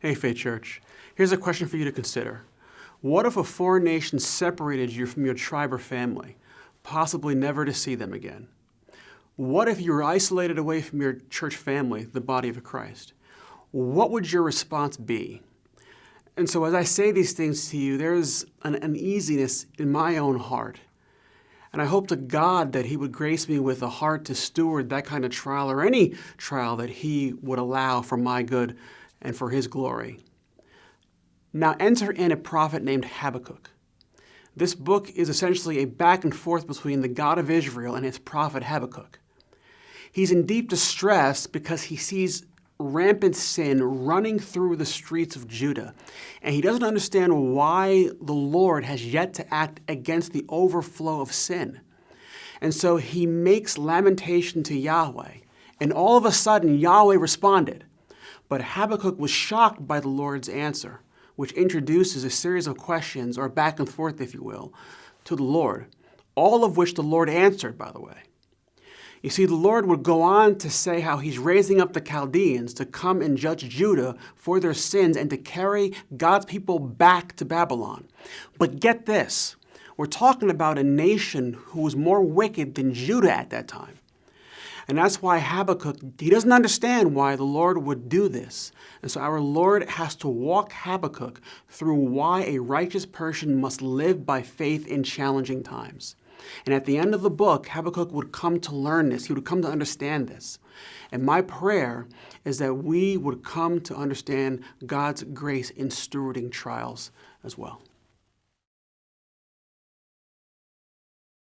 Hey, Faith Church. Here's a question for you to consider. What if a foreign nation separated you from your tribe or family, possibly never to see them again? What if you were isolated away from your church family, the body of Christ? What would your response be? And so as I say these things to you, there's an uneasiness in my own heart. And I hope to God that He would grace me with a heart to steward that kind of trial or any trial that He would allow for my good and for His glory. Now enter in a prophet named Habakkuk. This book is essentially a back and forth between the God of Israel and his prophet Habakkuk. He's in deep distress because he sees rampant sin running through the streets of Judah, and he doesn't understand why the Lord has yet to act against the overflow of sin. And so he makes lamentation to Yahweh, and all of a sudden Yahweh responded. But Habakkuk was shocked by the Lord's answer, which introduces a series of questions, or back and forth, if you will, to the Lord, all of which the Lord answered, by the way. You see, the Lord would go on to say how he's raising up the Chaldeans to come and judge Judah for their sins and to carry God's people back to Babylon. But get this, we're talking about a nation who was more wicked than Judah at that time. And that's why Habakkuk, he doesn't understand why the Lord would do this. And so our Lord has to walk Habakkuk through why a righteous person must live by faith in challenging times. And at the end of the book, Habakkuk would come to learn this. He would come to understand this. And my prayer is that we would come to understand God's grace in stewarding trials as well.